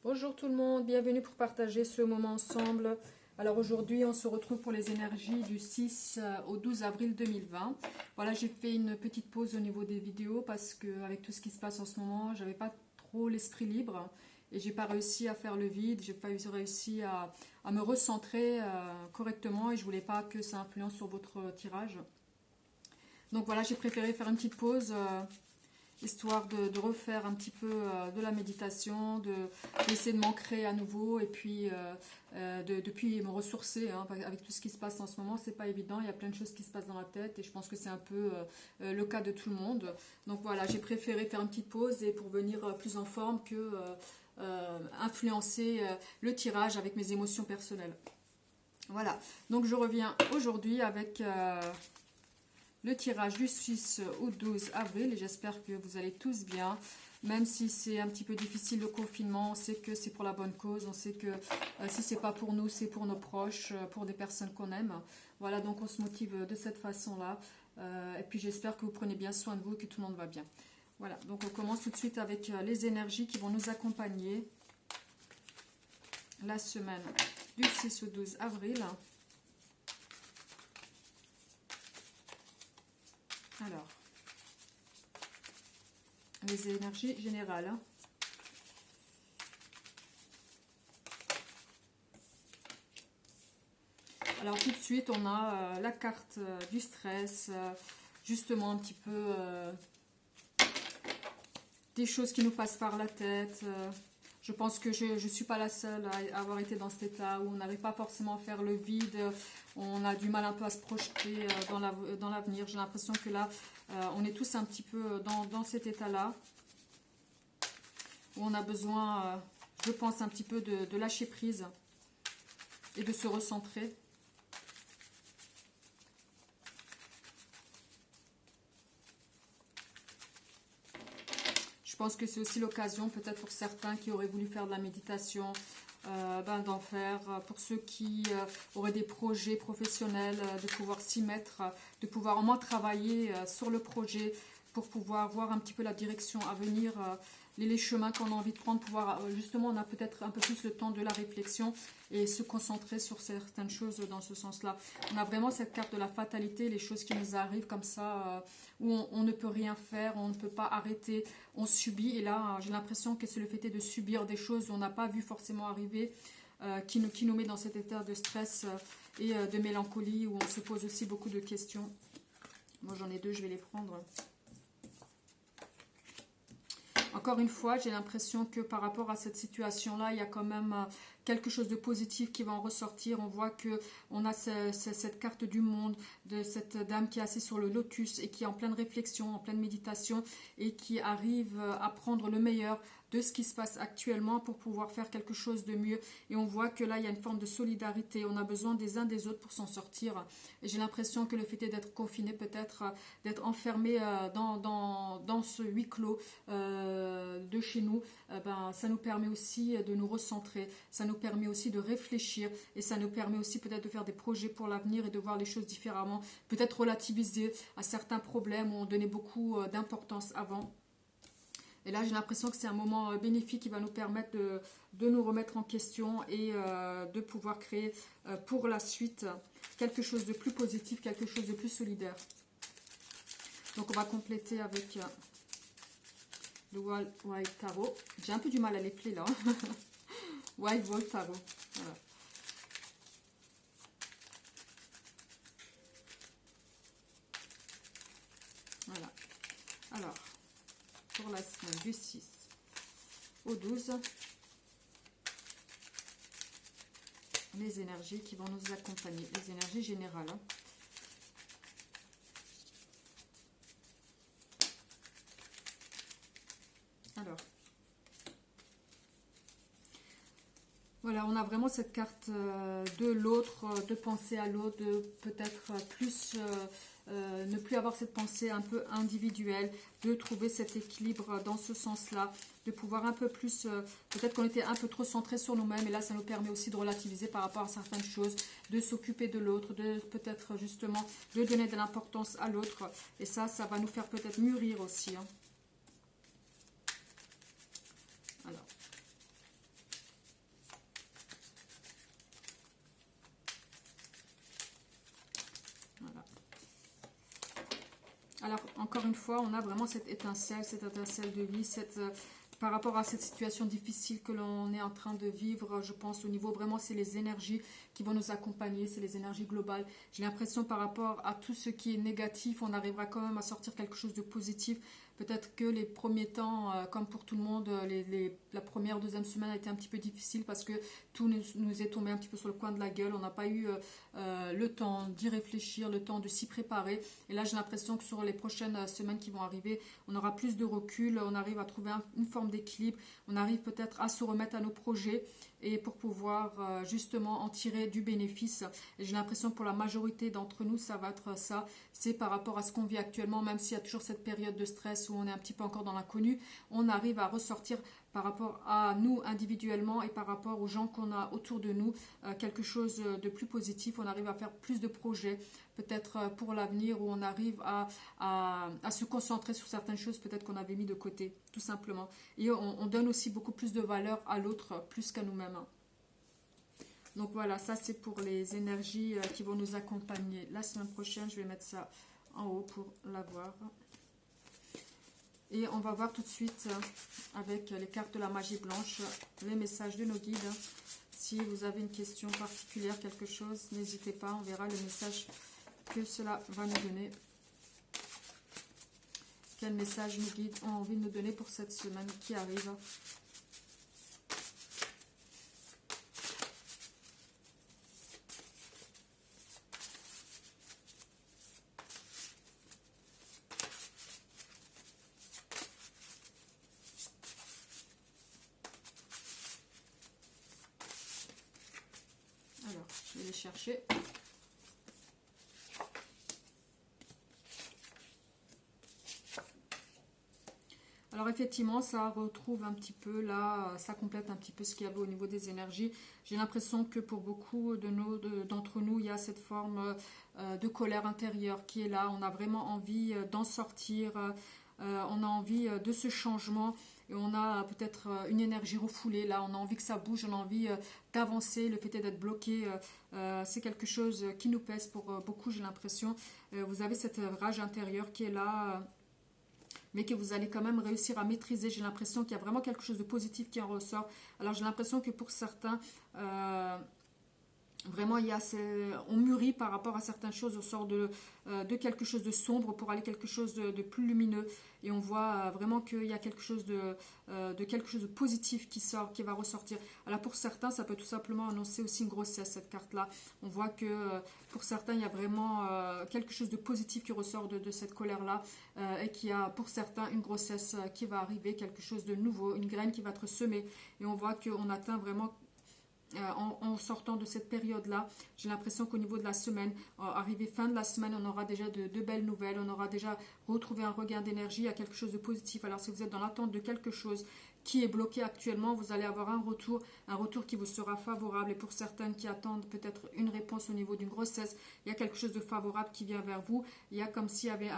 Bonjour tout le monde, bienvenue pour partager ce moment ensemble. Alors aujourd'hui, on se retrouve pour les énergies du 6 au 12 avril 2020. Voilà, j'ai fait une petite pause au niveau des vidéos parce qu'avec tout ce qui se passe en ce moment, j'avais pas trop l'esprit libre et j'ai pas réussi à faire le vide, j'ai pas réussi à me recentrer correctement et je voulais pas que ça influence sur votre tirage. Donc voilà, j'ai préféré faire une petite pause. Histoire de refaire un petit peu de la méditation, d'essayer de m'ancrer à nouveau et puis puis me ressourcer hein, avec tout ce qui se passe en ce moment. C'est pas évident, il y a plein de choses qui se passent dans la tête et je pense que c'est un peu le cas de tout le monde. Donc voilà, j'ai préféré faire une petite pause et pour venir plus en forme que influencer le tirage avec mes émotions personnelles. Voilà, donc je reviens aujourd'hui avec le tirage du 6 au 12 avril et j'espère que vous allez tous bien. Même si c'est un petit peu difficile le confinement, on sait que c'est pour la bonne cause, on sait que si c'est pas pour nous, c'est pour nos proches, pour des personnes qu'on aime. Voilà, donc on se motive de cette façon-là. Et puis j'espère que vous prenez bien soin de vous et que tout le monde va bien. Voilà, donc on commence tout de suite avec les énergies qui vont nous accompagner la semaine du 6 au 12 avril. Alors, les énergies générales. Alors tout de suite, on a la carte du stress, justement un petit peu des choses qui nous passent par la tête. Je pense que je ne suis pas la seule à avoir été dans cet état où on n'arrive pas forcément à faire le vide. On a du mal un peu à se projeter dans l'avenir. J'ai l'impression que là, on est tous un petit peu dans cet état-là. Où on a besoin, je pense, un petit peu de lâcher prise et de se recentrer. Je pense que c'est aussi l'occasion, peut-être pour certains qui auraient voulu faire de la méditation, d'en faire. Pour ceux qui auraient des projets professionnels, de pouvoir s'y mettre, de pouvoir au moins travailler sur le projet pour pouvoir voir un petit peu la direction à venir, les chemins qu'on a envie de prendre, pouvoir justement, on a peut-être un peu plus le temps de la réflexion et se concentrer sur certaines choses dans ce sens-là. On a vraiment cette carte de la fatalité, les choses qui nous arrivent comme ça, où on ne peut rien faire, on ne peut pas arrêter, on subit. Et là, j'ai l'impression que c'est le fait de subir des choses où on n'a pas vu forcément arriver, qui nous met dans cet état de stress et de mélancolie, où on se pose aussi beaucoup de questions. Moi, j'en ai deux, je vais les prendre. Encore une fois, j'ai l'impression que par rapport à cette situation-là, il y a quand même quelque chose de positif qui va en ressortir. On voit qu'on a cette carte du monde, de cette dame qui est assise sur le lotus et qui est en pleine réflexion, en pleine méditation et qui arrive à prendre le meilleur de ce qui se passe actuellement pour pouvoir faire quelque chose de mieux. Et on voit que là, il y a une forme de solidarité. On a besoin des uns des autres pour s'en sortir. Et j'ai l'impression que le fait d'être confiné, peut-être d'être enfermé dans ce huis clos de chez nous, ça nous permet aussi de nous recentrer. Ça nous permet aussi de réfléchir. Et ça nous permet aussi peut-être de faire des projets pour l'avenir et de voir les choses différemment. Peut-être relativiser à certains problèmes où on donnait beaucoup d'importance avant. Et là, j'ai l'impression que c'est un moment bénéfique qui va nous permettre de nous remettre en question et de pouvoir créer pour la suite quelque chose de plus positif, quelque chose de plus solidaire. Donc, on va compléter avec le White Tarot. J'ai un peu du mal à les plier là. White Volt Tarot. Voilà. Voilà. Alors, pour la semaine du 6 au 12, les énergies qui vont nous accompagner, les énergies générales. Alors, voilà, on a vraiment cette carte de l'autre, de penser à l'autre, de peut-être plus ne plus avoir cette pensée un peu individuelle, de trouver cet équilibre dans ce sens-là, de pouvoir un peu plus, peut-être qu'on était un peu trop centré sur nous-mêmes, et là ça nous permet aussi de relativiser par rapport à certaines choses, de s'occuper de l'autre, de peut-être justement de donner de l'importance à l'autre, et ça va nous faire peut-être mûrir aussi. Hein. Alors, encore une fois, on a vraiment cette étincelle de vie, par rapport à cette situation difficile que l'on est en train de vivre. Je pense au niveau vraiment, c'est les énergies qui vont nous accompagner, c'est les énergies globales. J'ai l'impression par rapport à tout ce qui est négatif, on arrivera quand même à sortir quelque chose de positif. Peut-être que les premiers temps, comme pour tout le monde, la première, deuxième semaine a été un petit peu difficile parce que tout nous est tombé un petit peu sur le coin de la gueule. On n'a pas eu le temps d'y réfléchir, le temps de s'y préparer. Et là, j'ai l'impression que sur les prochaines semaines qui vont arriver, on aura plus de recul, on arrive à trouver une forme d'équilibre, on arrive peut-être à se remettre à nos projets et pour pouvoir justement en tirer du bénéfice. Et j'ai l'impression que pour la majorité d'entre nous, ça va être ça. C'est par rapport à ce qu'on vit actuellement, même s'il y a toujours cette période de stress où on est un petit peu encore dans l'inconnu, on arrive à ressortir par rapport à nous individuellement et par rapport aux gens qu'on a autour de nous, quelque chose de plus positif. On arrive à faire plus de projets, peut-être pour l'avenir, où on arrive à se concentrer sur certaines choses peut-être qu'on avait mis de côté, tout simplement. Et on donne aussi beaucoup plus de valeur à l'autre, plus qu'à nous-mêmes. Donc voilà, ça c'est pour les énergies qui vont nous accompagner la semaine prochaine. Je vais mettre ça en haut pour l'avoir. Et on va voir tout de suite avec les cartes de la magie blanche, les messages de nos guides. Si vous avez une question particulière, quelque chose, n'hésitez pas, on verra le message que cela va nous donner. Quel message nos guides ont envie de nous donner pour cette semaine qui arrive. Alors, je vais les chercher. Alors effectivement, ça retrouve un petit peu là, ça complète un petit peu ce qu'il y avait au niveau des énergies. J'ai l'impression que pour beaucoup d'entre nous, il y a cette forme de colère intérieure qui est là. On a vraiment envie d'en sortir, on a envie de ce changement et on a peut-être une énergie refoulée. Là, on a envie que ça bouge, on a envie d'avancer. Le fait d'être bloqué, c'est quelque chose qui nous pèse pour beaucoup, j'ai l'impression. Vous avez cette rage intérieure qui est là. Mais que vous allez quand même réussir à maîtriser. J'ai l'impression qu'il y a vraiment quelque chose de positif qui en ressort. Alors j'ai l'impression que pour certains, vraiment, on mûrit par rapport à certaines choses, on sort de quelque chose de sombre pour aller quelque chose de plus lumineux. Et on voit vraiment qu'il y a quelque chose de positif qui sort, qui va ressortir. Alors pour certains, ça peut tout simplement annoncer aussi une grossesse, cette carte-là. On voit que pour certains, il y a vraiment quelque chose de positif qui ressort de cette colère-là. Et qu'il y a pour certains une grossesse qui va arriver, quelque chose de nouveau, une graine qui va être semée. Et on voit qu'on atteint vraiment... en sortant de cette période-là, j'ai l'impression qu'au niveau de la semaine, arrivé fin de la semaine, on aura déjà de belles nouvelles, on aura déjà retrouvé un regain d'énergie à quelque chose de positif. Alors si vous êtes dans l'attente de quelque chose qui est bloqué actuellement, vous allez avoir un retour qui vous sera favorable. Et pour certaines qui attendent peut-être une réponse au niveau d'une grossesse, il y a quelque chose de favorable qui vient vers vous. Il y a comme s'il y avait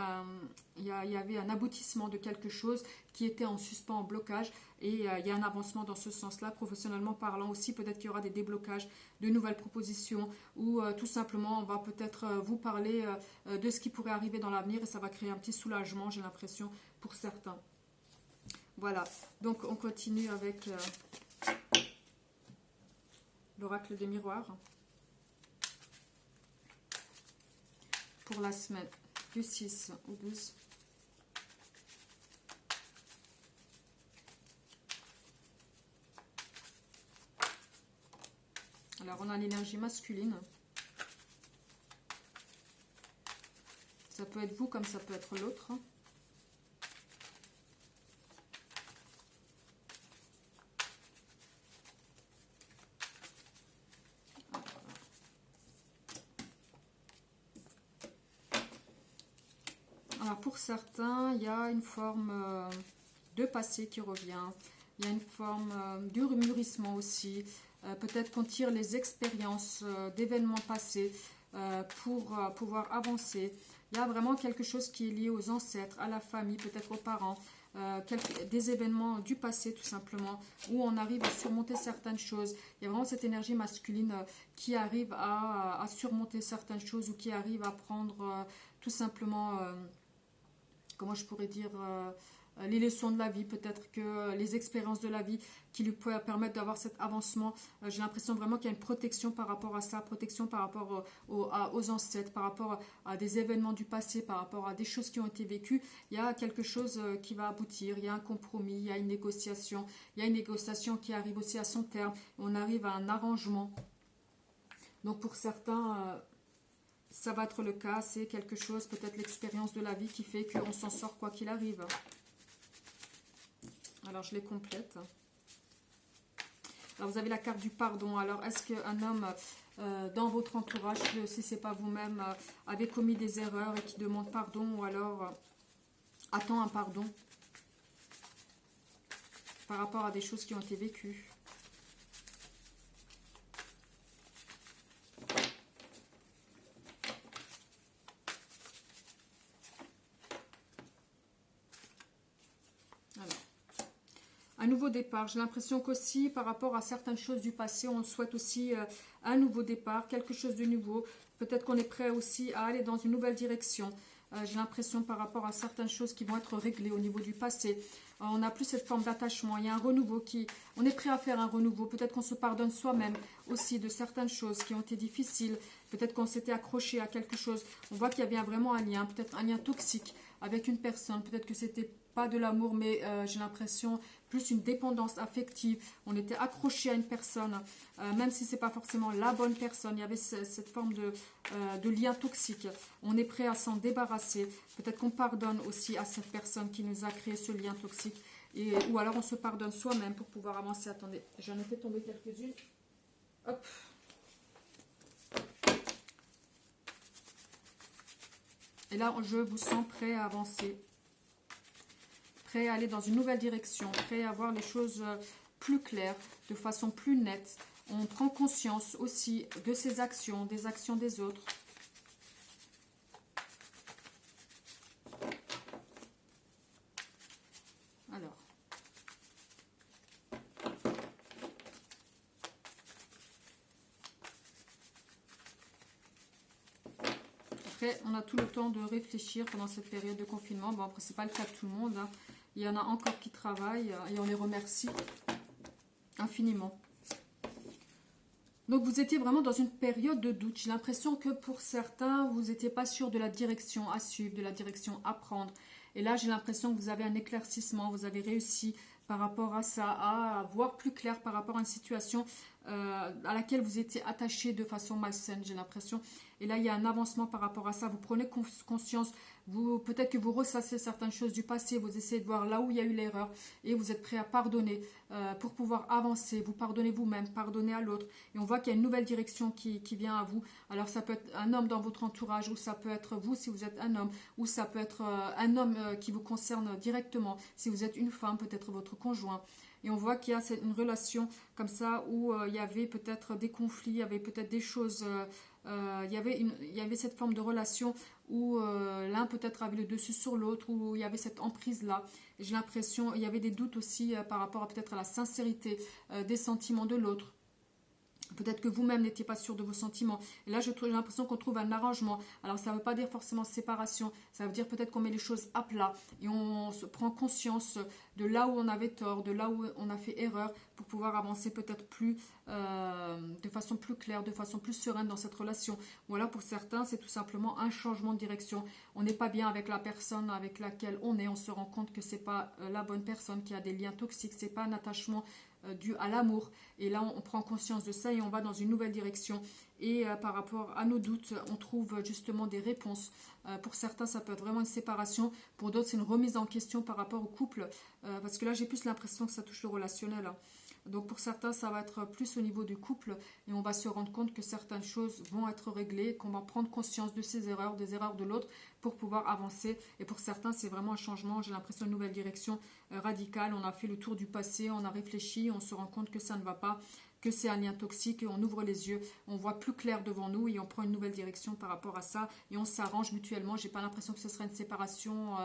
il y avait un aboutissement de quelque chose qui était en suspens, en blocage. Et il y a un avancement dans ce sens-là, professionnellement parlant aussi. Peut-être qu'il y aura des déblocages, de nouvelles propositions, ou tout simplement on va peut-être vous parler de ce qui pourrait arriver dans l'avenir et ça va créer un petit soulagement, j'ai l'impression, pour certains. Voilà, donc on continue avec l'oracle des miroirs pour la semaine du 6 au 12. Alors on a l'énergie masculine. Ça peut être vous comme ça peut être l'autre. Alors pour certains, il y a une forme de passé qui revient. Il y a une forme de mûrissement aussi. Peut-être qu'on tire les expériences d'événements passés pour pouvoir avancer. Il y a vraiment quelque chose qui est lié aux ancêtres, à la famille, peut-être aux parents. Des événements du passé tout simplement, où on arrive à surmonter certaines choses. Il y a vraiment cette énergie masculine qui arrive à surmonter certaines choses ou qui arrive à prendre tout simplement comment je pourrais dire, les leçons de la vie, peut-être que les expériences de la vie qui lui peuvent permettre d'avoir cet avancement. J'ai l'impression vraiment qu'il y a une protection par rapport à ça, protection par rapport aux ancêtres, par rapport à des événements du passé, par rapport à des choses qui ont été vécues. Il y a quelque chose qui va aboutir, il y a un compromis, il y a une négociation. Il y a une négociation qui arrive aussi à son terme. On arrive à un arrangement. Donc pour certains, ça va être le cas. C'est quelque chose, peut-être l'expérience de la vie qui fait qu'on s'en sort quoi qu'il arrive. Alors je les complète. Alors vous avez la carte du pardon. Alors est-ce qu'un homme dans votre entourage, si ce n'est pas vous-même, avait commis des erreurs et qui demande pardon, ou alors attend un pardon par rapport à des choses qui ont été vécues? Un nouveau départ. J'ai l'impression qu'aussi par rapport à certaines choses du passé, on souhaite aussi un nouveau départ, quelque chose de nouveau. Peut-être qu'on est prêt aussi à aller dans une nouvelle direction. J'ai l'impression par rapport à certaines choses qui vont être réglées au niveau du passé. On n'a plus cette forme d'attachement. Il y a un renouveau on est prêt à faire un renouveau. Peut-être qu'on se pardonne soi-même aussi de certaines choses qui ont été difficiles. Peut-être qu'on s'était accroché à quelque chose. On voit qu'il y a bien vraiment un lien, peut-être un lien toxique avec une personne. Peut-être que c'était pas de l'amour, mais j'ai l'impression plus une dépendance affective. On était accroché à une personne, même si c'est pas forcément la bonne personne. Il y avait cette forme de lien toxique. On est prêt à s'en débarrasser. Peut-être qu'on pardonne aussi à cette personne qui nous a créé ce lien toxique. Ou alors on se pardonne soi-même pour pouvoir avancer. Attendez, j'en ai fait tomber quelques-unes. Hop. Et là, je vous sens prêt à avancer. Prêt à aller dans une nouvelle direction, prêt à voir les choses plus claires, de façon plus nette. On prend conscience aussi de ses actions, des actions des autres. Alors. Après, on a tout le temps de réfléchir pendant cette période de confinement. Bon, après, ce n'est pas le cas de tout le monde, hein. Il y en a encore qui travaillent et on les remercie infiniment. Donc vous étiez vraiment dans une période de doute. J'ai l'impression que pour certains, vous n'étiez pas sûr de la direction à suivre, de la direction à prendre. Et là, j'ai l'impression que vous avez un éclaircissement, vous avez réussi par rapport à ça, à voir plus clair par rapport à une situation à laquelle vous étiez attaché de façon malsaine, j'ai l'impression. Et là, il y a un avancement par rapport à ça. Vous prenez conscience, peut-être que vous ressassez certaines choses du passé, vous essayez de voir là où il y a eu l'erreur et vous êtes prêt à pardonner pour pouvoir avancer. Vous pardonnez vous-même, pardonnez à l'autre. Et on voit qu'il y a une nouvelle direction qui vient à vous. Alors ça peut être un homme dans votre entourage, ou ça peut être vous si vous êtes un homme, ou ça peut être un homme qui vous concerne directement. Si vous êtes une femme, peut-être votre conjoint. Et on voit qu'il y a une relation comme ça où il y avait peut-être des conflits, il y avait peut-être des choses, il y avait cette forme de relation où l'un peut-être avait le dessus sur l'autre, où il y avait cette emprise-là. J'ai l'impression, il y avait des doutes aussi par rapport à peut-être à la sincérité des sentiments de l'autre. Peut-être que vous-même n'étiez pas sûr de vos sentiments. Et là, j'ai l'impression qu'on trouve un arrangement. Alors, ça ne veut pas dire forcément séparation. Ça veut dire peut-être qu'on met les choses à plat et on se prend conscience de là où on avait tort, de là où on a fait erreur pour pouvoir avancer peut-être plus de façon plus claire, de façon plus sereine dans cette relation. Ou alors, pour certains, c'est tout simplement un changement de direction. On n'est pas bien avec la personne avec laquelle on est. On se rend compte que ce n'est pas la bonne personne, qui a des liens toxiques. Ce n'est pas un attachement dû à l'amour. Et là, on prend conscience de ça et on va dans une nouvelle direction. Et par rapport à nos doutes, on trouve justement des réponses. Pour certains, ça peut être vraiment une séparation. Pour d'autres, c'est une remise en question par rapport au couple. Parce que là, j'ai plus l'impression que ça touche le relationnel, hein. Donc pour certains, ça va être plus au niveau du couple et on va se rendre compte que certaines choses vont être réglées, qu'on va prendre conscience de ses erreurs, des erreurs de l'autre pour pouvoir avancer. Et pour certains, c'est vraiment un changement, j'ai l'impression, une nouvelle direction radicale. On a fait le tour du passé, on a réfléchi, on se rend compte que ça ne va pas, que c'est un lien toxique et on ouvre les yeux, on voit plus clair devant nous et on prend une nouvelle direction par rapport à ça et on s'arrange mutuellement. J'ai pas l'impression que ce sera une séparation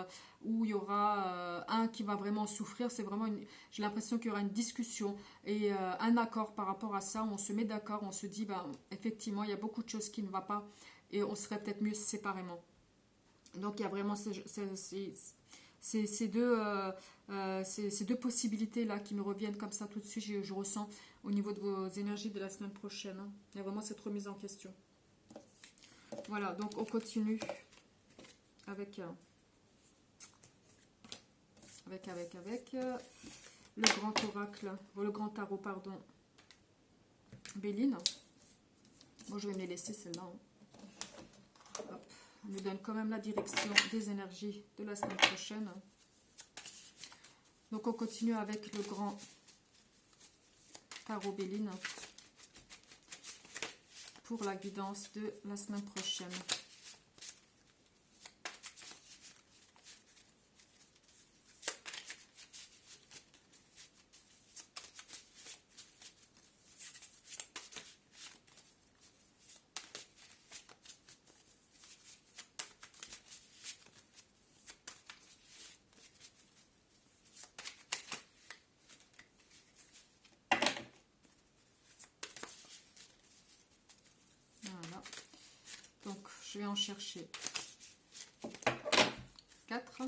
où il y aura un qui va vraiment souffrir. C'est vraiment j'ai l'impression qu'il y aura une discussion et un accord par rapport à ça. On se met d'accord, on se dit effectivement il y a beaucoup de choses qui ne vont pas et on serait peut-être mieux séparément. Donc il y a vraiment ces deux possibilités-là qui me reviennent comme ça tout de suite, je ressens au niveau de vos énergies de la semaine prochaine. Hein. Il y a vraiment cette remise en question. Voilà, donc on continue avec le grand oracle, le grand tarot, pardon, Béline. Bon, je vais me les laisser celle-là. Hein. On nous donne quand même la direction des énergies de la semaine prochaine. Donc on continue avec le grand tarot Béline pour la guidance de la semaine prochaine. Donc, je vais en chercher 4.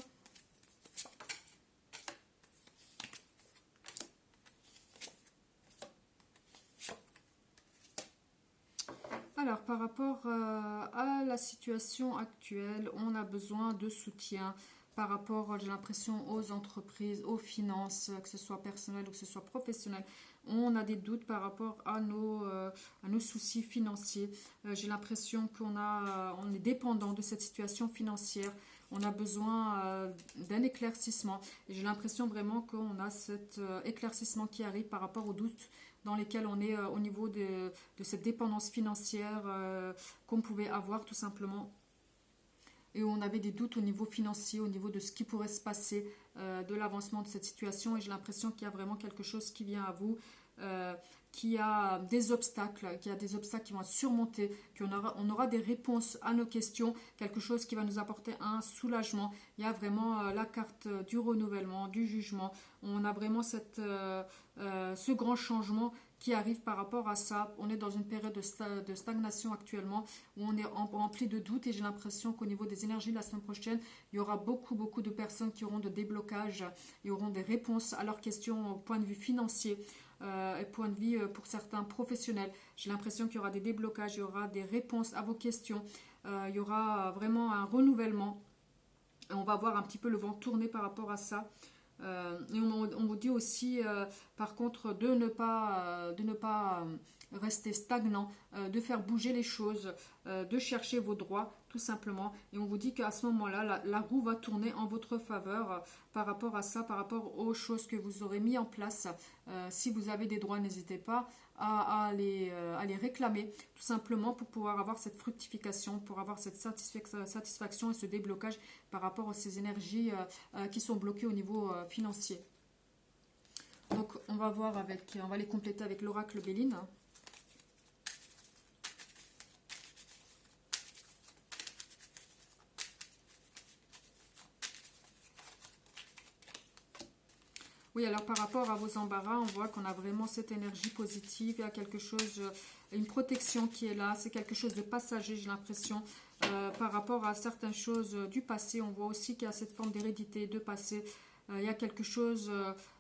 Alors, par rapport à la situation actuelle, on a besoin de soutien par rapport, j'ai l'impression, aux entreprises, aux finances, que ce soit personnel ou que ce soit professionnel. On a des doutes par rapport à nos soucis financiers. J'ai l'impression on est dépendant de cette situation financière. On a besoin d'un éclaircissement. Et j'ai l'impression vraiment qu'on a cet éclaircissement qui arrive par rapport aux doutes dans lesquels on est au niveau de cette dépendance financière qu'on pouvait avoir tout simplement. Et où on avait des doutes au niveau financier, au niveau de ce qui pourrait se passer, de l'avancement de cette situation. Et j'ai l'impression qu'il y a vraiment quelque chose qui vient à vous, qu'il y a des obstacles, qui vont être surmontés, on aura des réponses à nos questions, quelque chose qui va nous apporter un soulagement. Il y a vraiment la carte du renouvellement, du jugement. On a vraiment ce grand changement qui arrive par rapport à ça. On est dans une période de stagnation actuellement où on est rempli de doutes et j'ai l'impression qu'au niveau des énergies la semaine prochaine, il y aura beaucoup de personnes qui auront de déblocages et auront des réponses à leurs questions au point de vue financier et point de vue pour certains professionnels. J'ai l'impression qu'il y aura des déblocages, il y aura des réponses à vos questions, il y aura vraiment un renouvellement. Et on va voir un petit peu le vent tourner par rapport à ça. Et on vous dit aussi, par contre, de ne pas rester stagnant, de faire bouger les choses, de chercher vos droits, tout simplement. Et on vous dit qu'à ce moment-là, la roue va tourner en votre faveur par rapport à ça, par rapport aux choses que vous aurez mis en place. Si vous avez des droits, n'hésitez pas à les réclamer, tout simplement pour pouvoir avoir cette fructification, pour avoir cette satisfaction et ce déblocage par rapport à ces énergies qui sont bloquées au niveau financier. Donc on va les compléter avec l'oracle Béline. Oui, alors par rapport à vos embarras, on voit qu'on a vraiment cette énergie positive. Il y a quelque chose, une protection qui est là. C'est quelque chose de passager, j'ai l'impression. Par rapport à certaines choses du passé, on voit aussi qu'il y a cette forme d'hérédité de passé. Il y a quelque chose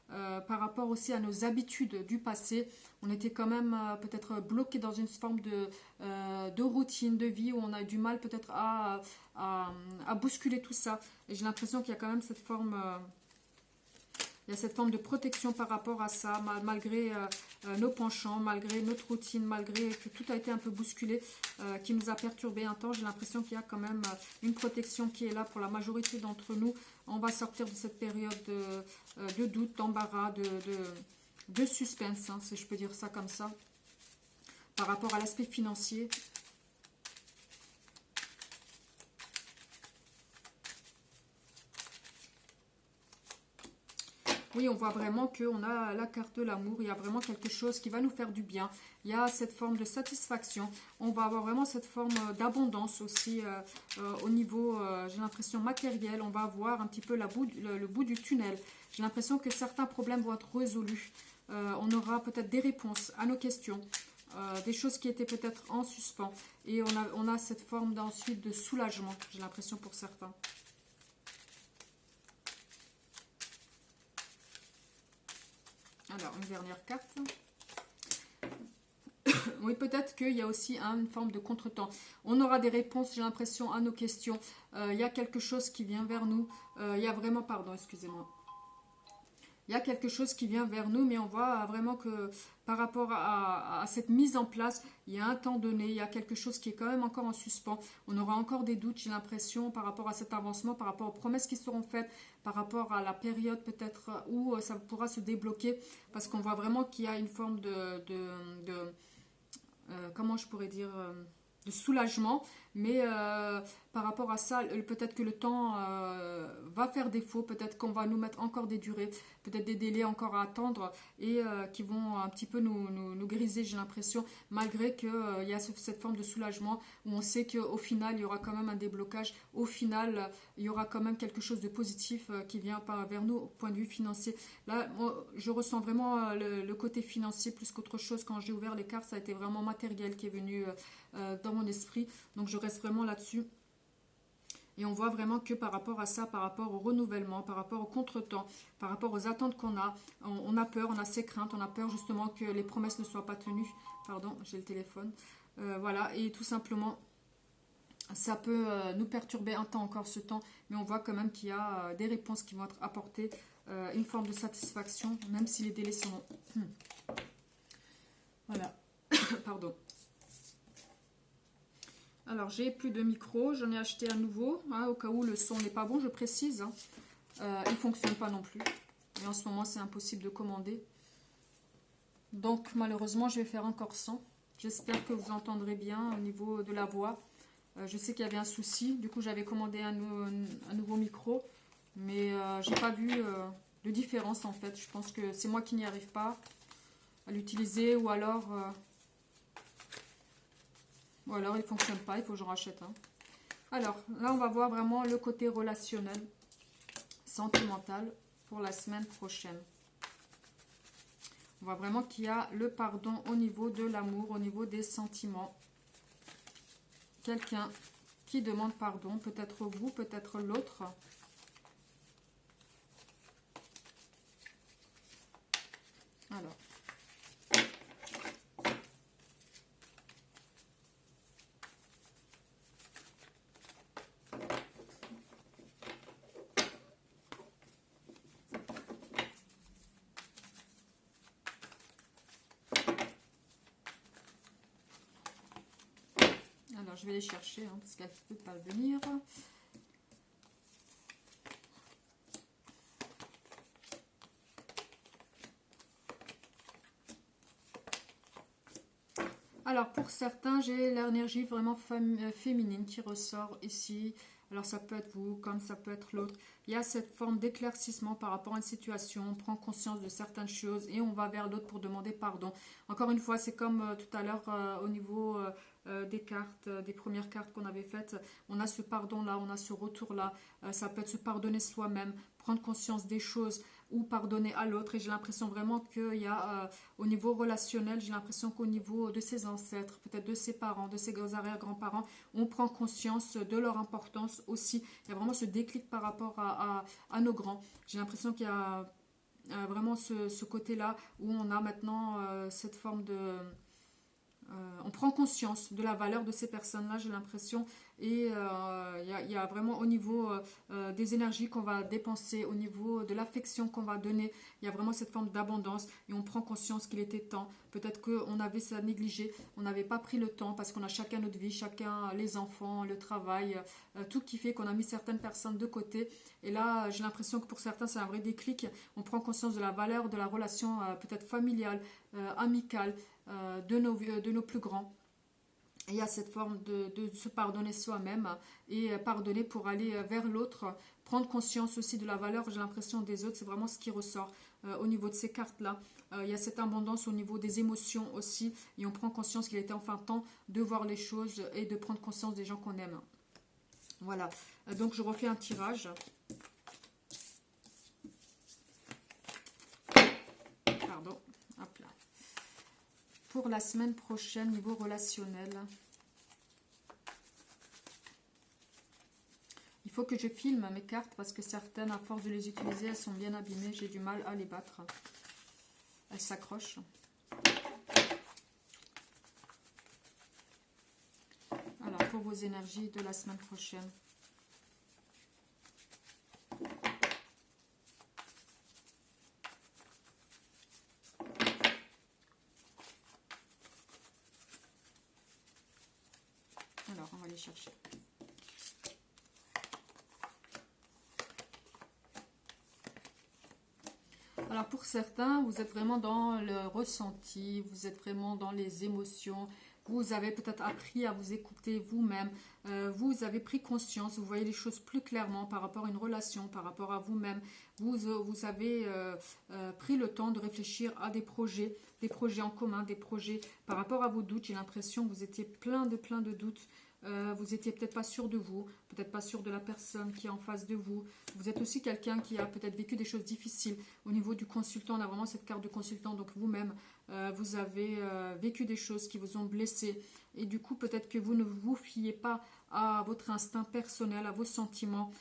par rapport aussi à nos habitudes du passé. On était quand même peut-être bloqué dans une forme de routine, de vie où on a du mal peut-être à bousculer tout ça. Et j'ai l'impression qu'il y a quand même cette forme... Il y a cette forme de protection par rapport à ça, malgré nos penchants, malgré notre routine, malgré que tout a été un peu bousculé, qui nous a perturbé un temps. J'ai l'impression qu'il y a quand même une protection qui est là pour la majorité d'entre nous. On va sortir de cette période de doute, d'embarras, de suspense, hein, si je peux dire ça comme ça, par rapport à l'aspect financier. Oui, on voit vraiment qu'on a la carte de l'amour, il y a vraiment quelque chose qui va nous faire du bien. Il y a cette forme de satisfaction. On va avoir vraiment cette forme d'abondance aussi au niveau, j'ai l'impression, matériel. On va voir un petit peu le bout du tunnel. J'ai l'impression que certains problèmes vont être résolus. On aura peut-être des réponses à nos questions. des choses qui étaient peut-être en suspens. Et on a cette forme d'ensuite de soulagement, j'ai l'impression pour certains. Alors, une dernière carte. Oui, peut-être qu'il y a aussi une forme de contretemps. On aura des réponses, j'ai l'impression, à nos questions. Il y a quelque chose qui vient vers nous. Il y a vraiment, pardon, excusez-moi. Il y a quelque chose qui vient vers nous, mais on voit vraiment que par rapport à cette mise en place, il y a un temps donné, il y a quelque chose qui est quand même encore en suspens. On aura encore des doutes, j'ai l'impression, par rapport à cet avancement, par rapport aux promesses qui seront faites, par rapport à la période peut-être où ça pourra se débloquer, parce qu'on voit vraiment qu'il y a une forme comment je pourrais dire, de soulagement, mais par rapport à ça, peut-être que le temps va faire défaut, peut-être qu'on va nous mettre encore des durées, peut-être des délais encore à attendre et qui vont un petit peu nous griser, j'ai l'impression, malgré qu'il y a cette forme de soulagement où on sait qu'au final, il y aura quand même un déblocage, au final, il y aura quand même quelque chose de positif qui vient vers nous au point de vue financier. Là, moi, je ressens vraiment le côté financier plus qu'autre chose. Quand j'ai ouvert les cartes, ça a été vraiment matériel qui est venu dans mon esprit, donc je reste vraiment là-dessus. Et on voit vraiment que par rapport à ça, par rapport au renouvellement, par rapport au contretemps, par rapport aux attentes qu'on a, on a peur, on a ces craintes, on a peur justement que les promesses ne soient pas tenues. Pardon, j'ai le téléphone. Voilà, et tout simplement, ça peut nous perturber un temps encore ce temps, mais on voit quand même qu'il y a des réponses qui vont être apportées, une forme de satisfaction, même si les délais sont longs. Voilà, pardon. Alors, j'ai plus de micro, j'en ai acheté un nouveau, hein, au cas où le son n'est pas bon, je précise. Hein. Il ne fonctionne pas non plus. Et en ce moment, c'est impossible de commander. Donc, malheureusement, je vais faire encore sans. J'espère que vous entendrez bien au niveau de la voix. Je sais qu'il y avait un souci, du coup, j'avais commandé un nouveau micro. Mais j'ai pas vu de différence, en fait. Je pense que c'est moi qui n'y arrive pas à l'utiliser, ou alors il ne fonctionne pas, il faut que j'en rachète un. Alors, là, on va voir vraiment le côté relationnel, sentimental pour la semaine prochaine. On voit vraiment qu'il y a le pardon au niveau de l'amour, au niveau des sentiments. Quelqu'un qui demande pardon, peut-être vous, peut-être l'autre. Alors. Alors, je vais les chercher, hein, parce qu'elle ne peut pas venir. Alors, pour certains, j'ai l'énergie vraiment féminine qui ressort ici. Alors, ça peut être vous, comme ça peut être l'autre. Il y a cette forme d'éclaircissement par rapport à une situation. On prend conscience de certaines choses et on va vers l'autre pour demander pardon. Encore une fois, c'est comme tout à l'heure au niveau des cartes, des premières cartes qu'on avait faites. On a ce pardon-là, on a ce retour-là. Ça peut être se pardonner soi-même, prendre conscience des choses ou pardonner à l'autre. Et j'ai l'impression vraiment qu'il y a au niveau relationnel, j'ai l'impression qu'au niveau de ses ancêtres, peut-être de ses parents, de ses arrière-grands-parents, on prend conscience de leur importance aussi. Il y a vraiment ce déclic par rapport à nos grands. J'ai l'impression qu'il y a vraiment ce côté-là où on a maintenant cette forme de... on prend conscience de la valeur de ces personnes-là, j'ai l'impression, et il y a vraiment au niveau des énergies qu'on va dépenser, au niveau de l'affection qu'on va donner, il y a vraiment cette forme d'abondance et on prend conscience qu'il était temps. Peut-être qu'on avait ça négligé, on n'avait pas pris le temps parce qu'on a chacun notre vie, chacun les enfants, le travail, tout qui fait qu'on a mis certaines personnes de côté. Et là, j'ai l'impression que pour certains, c'est un vrai déclic. On prend conscience de la valeur de la relation peut-être familiale, amicale, de nos plus grands. Et il y a cette forme de se pardonner soi-même et pardonner pour aller vers l'autre, prendre conscience aussi de la valeur, j'ai l'impression, des autres, c'est vraiment ce qui ressort au niveau de ces cartes-là. Il y a cette abondance au niveau des émotions aussi, et on prend conscience qu'il était enfin temps de voir les choses et de prendre conscience des gens qu'on aime. Voilà, donc je refais un tirage. Pardon, hop là. pour la semaine prochaine, niveau relationnel. Il faut que je filme mes cartes parce que certaines, à force de les utiliser, elles sont bien abîmées. J'ai du mal à les battre. Elles s'accrochent. Alors, pour vos énergies de la semaine prochaine. Alors, on va les chercher. Alors, pour certains, vous êtes vraiment dans le ressenti, vous êtes vraiment dans les émotions. Vous avez peut-être appris à vous écouter vous-même. Vous avez pris conscience, vous voyez les choses plus clairement par rapport à une relation, par rapport à vous-même. Vous avez pris le temps de réfléchir à des projets en commun, des projets par rapport à vos doutes. J'ai l'impression que vous étiez plein de doutes. Vous n'étiez peut-être pas sûr de vous, peut-être pas sûr de la personne qui est en face de vous. Vous êtes aussi quelqu'un qui a peut-être vécu des choses difficiles. Au niveau du consultant, on a vraiment cette carte de consultant, donc vous-même, vous avez vécu des choses qui vous ont blessé. Et du coup, peut-être que vous ne vous fiez pas à votre instinct personnel, à vos sentiments,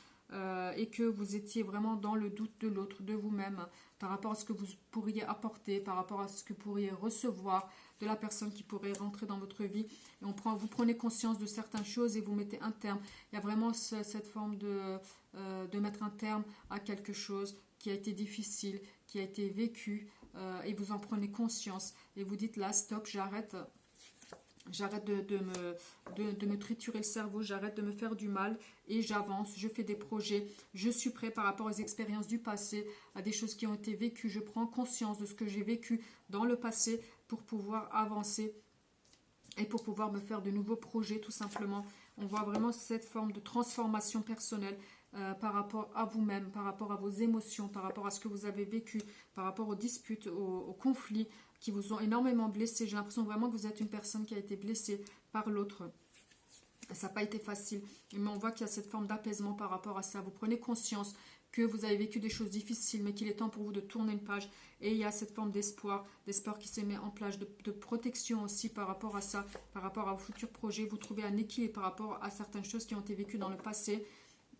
et que vous étiez vraiment dans le doute de l'autre, de vous-même, par rapport à ce que vous pourriez apporter, par rapport à ce que vous pourriez recevoir de la personne qui pourrait rentrer dans votre vie. Et vous prenez conscience de certaines choses et vous mettez un terme. Il y a vraiment cette forme de mettre un terme à quelque chose qui a été difficile, qui a été vécu, et vous en prenez conscience. Et vous dites là, stop, j'arrête. J'arrête de me triturer le cerveau, j'arrête de me faire du mal et j'avance, je fais des projets, je suis prêt par rapport aux expériences du passé, à des choses qui ont été vécues, je prends conscience de ce que j'ai vécu dans le passé pour pouvoir avancer et pour pouvoir me faire de nouveaux projets tout simplement. On voit vraiment cette forme de transformation personnelle par rapport à vous-même, par rapport à vos émotions, par rapport à ce que vous avez vécu, par rapport aux disputes, aux conflits qui vous ont énormément blessé. J'ai l'impression vraiment que vous êtes une personne qui a été blessée par l'autre. Ça n'a pas été facile, mais on voit qu'il y a cette forme d'apaisement par rapport à ça. Vous prenez conscience que vous avez vécu des choses difficiles, mais qu'il est temps pour vous de tourner une page. Et il y a cette forme d'espoir qui se met en place, de protection aussi par rapport à ça, par rapport à vos futurs projets. Vous trouvez un équilibre par rapport à certaines choses qui ont été vécues dans le passé.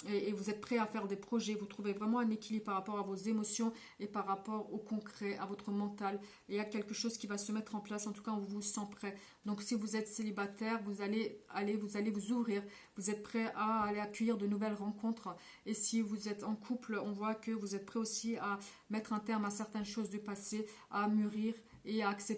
Et vous êtes prêt à faire des projets, vous trouvez vraiment un équilibre par rapport à vos émotions et par rapport au concret, à votre mental. Et il y a quelque chose qui va se mettre en place, en tout cas on vous sent prêt. Donc si vous êtes célibataire, vous allez vous ouvrir, vous êtes prêt à aller accueillir de nouvelles rencontres. Et si vous êtes en couple, on voit que vous êtes prêt aussi à mettre un terme à certaines choses du passé, à mûrir et à accepter